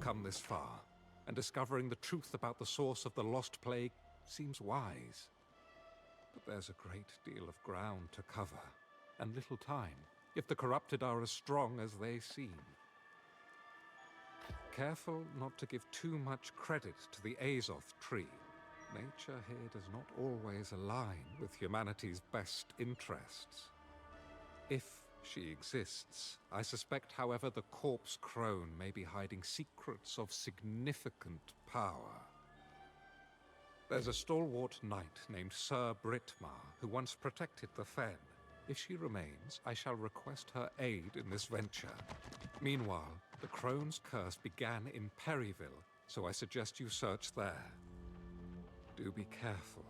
come this far, and discovering the truth about the source of the lost plague seems wise. But there's a great deal of ground to cover, and little time, if the corrupted are as strong as they seem. Careful not to give too much credit to the Azoth tree. Nature here does not always align with humanity's best interests. If she exists, I suspect, however, the corpse Crone may be hiding secrets of significant power. There's a stalwart knight named Sir Britmar who once protected the Fen. If she remains, I shall request her aid in this venture. Meanwhile, the Crone's curse began in Perryville, so I suggest you search there. Do be careful.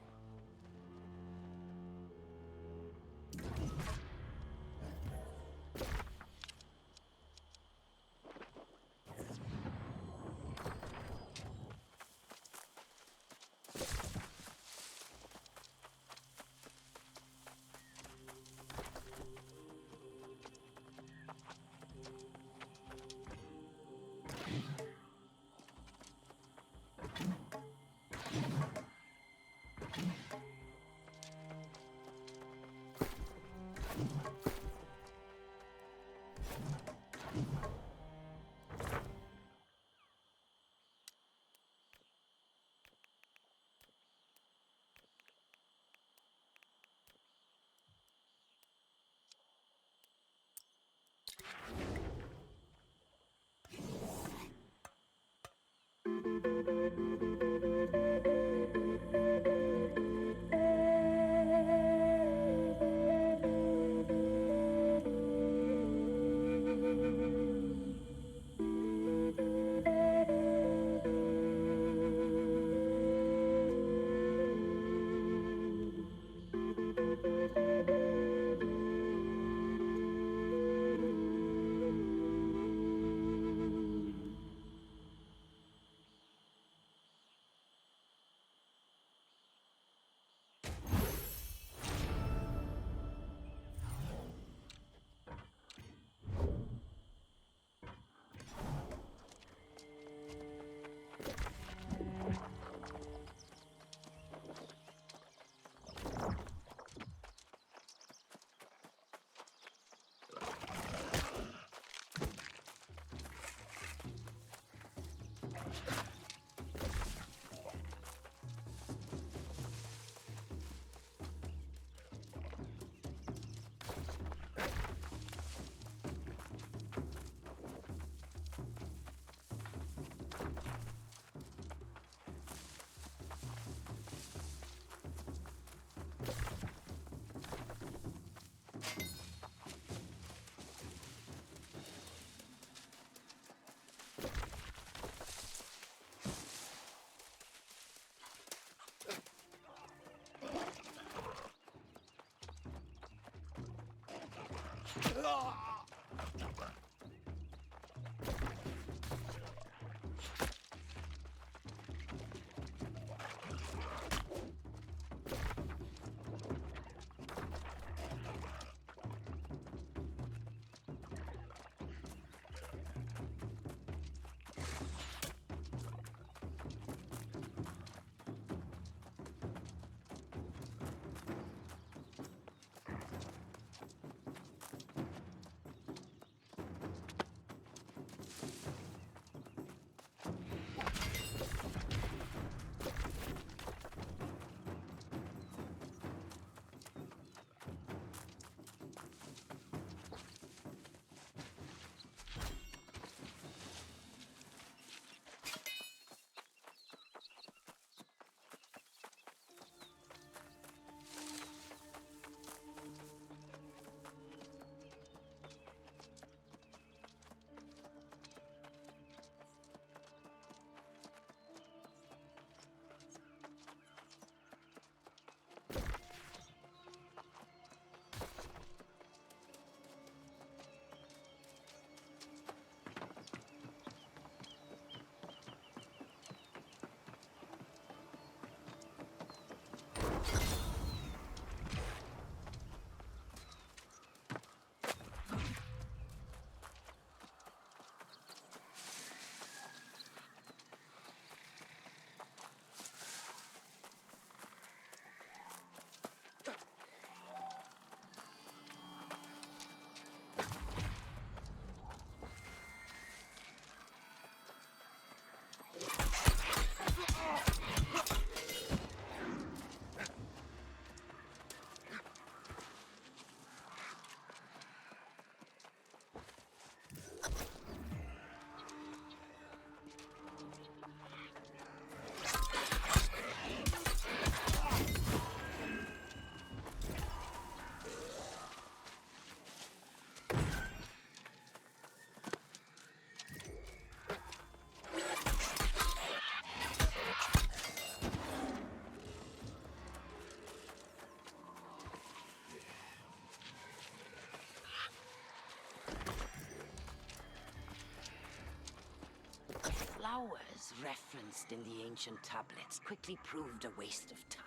powers referenced in the ancient tablets quickly proved a waste of time.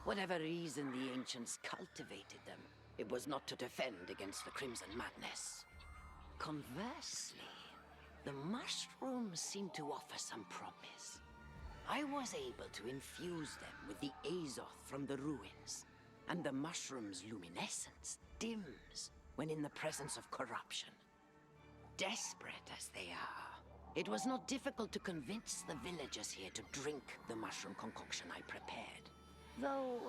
Whatever reason the ancients cultivated them, it was not to defend against the Crimson Madness. Conversely, the mushrooms seem to offer some promise. I was able to infuse them with the Azoth from the ruins, and the mushroom's luminescence dims when in the presence of corruption. Desperate as they are, it was not difficult to convince the villagers here to drink the mushroom concoction I prepared. Though,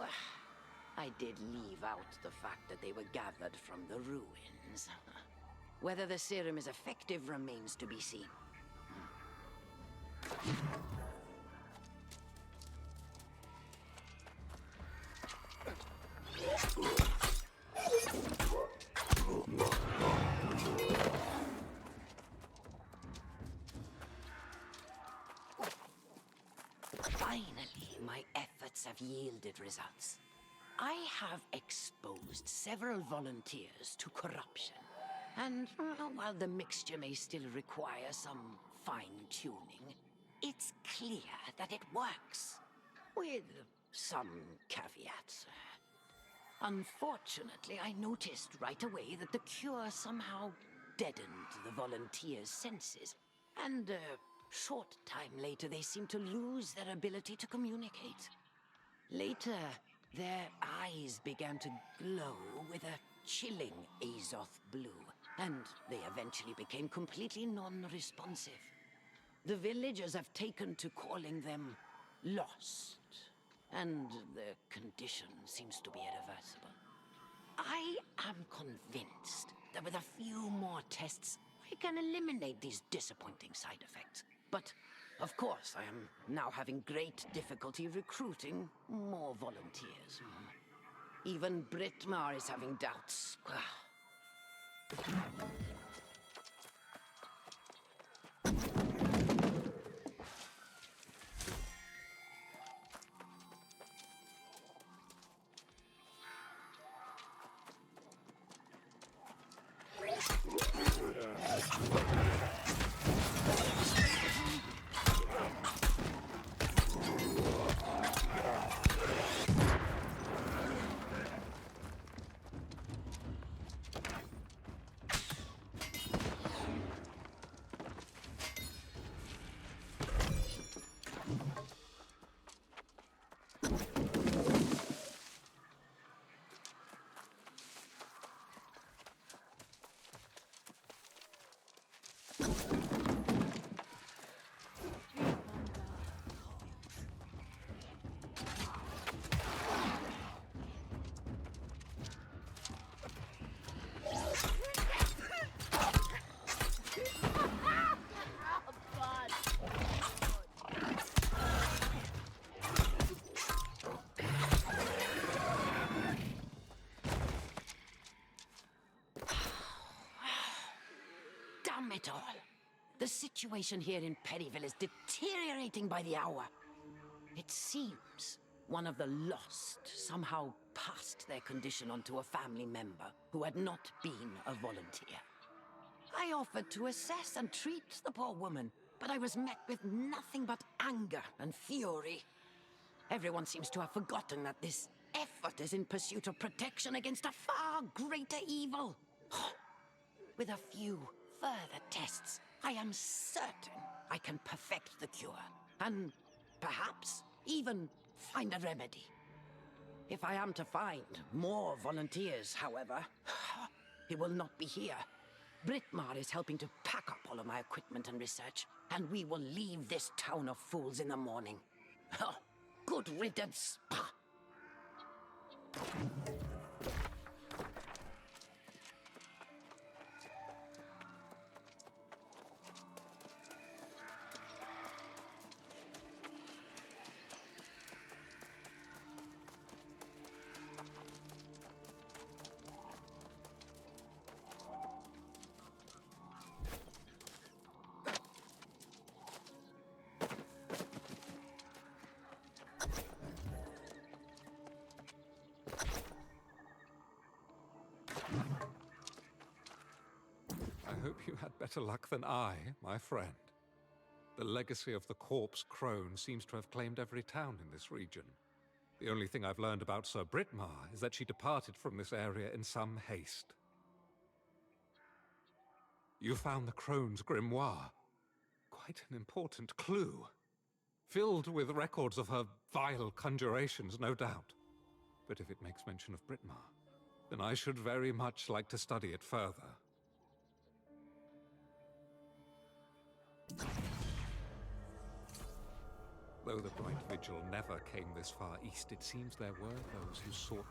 I did leave out the fact that they were gathered from the ruins. Whether the serum is effective remains to be seen. Finally, my efforts have yielded results. I have exposed several volunteers to corruption. And while the mixture may still require some fine-tuning, it's clear that it works. With some caveats. Unfortunately, I noticed right away that the cure somehow deadened the volunteers' senses. And a short time later, they seemed to lose their ability to communicate. Later, their eyes began to glow with a chilling Azoth blue, and they eventually became completely non-responsive. The villagers have taken to calling them lost, and their condition seems to be irreversible. I am convinced that with a few more tests, I can eliminate these disappointing side effects. But, of course, I am now having great difficulty recruiting more volunteers. Even Brittmar is having doubts. Damn it all! The situation here in Perryville is deteriorating by the hour. It seems one of the lost somehow passed their condition onto a family member who had not been a volunteer. I offered to assess and treat the poor woman, but I was met with nothing but anger and fury. Everyone seems to have forgotten that this effort is in pursuit of protection against a far greater evil. With a few further tests, I am certain I can perfect the cure, and perhaps even find a remedy. If I am to find more volunteers, however, it will not be here. Brittmar is helping to pack up all of my equipment and research, and we will leave this town of fools in the morning. Good riddance. I hope you had better luck than I, my friend. The legacy of the corpse Crone seems to have claimed every town in this region. The only thing I've learned about Sir Britmar is that she departed from this area in some haste. You found the Crone's grimoire. Quite an important clue. Filled with records of her vile conjurations, no doubt. But if it makes mention of Britmar, then I should very much like to study it further. Though the Bright Vigil never came this far east, it seems there were those who sought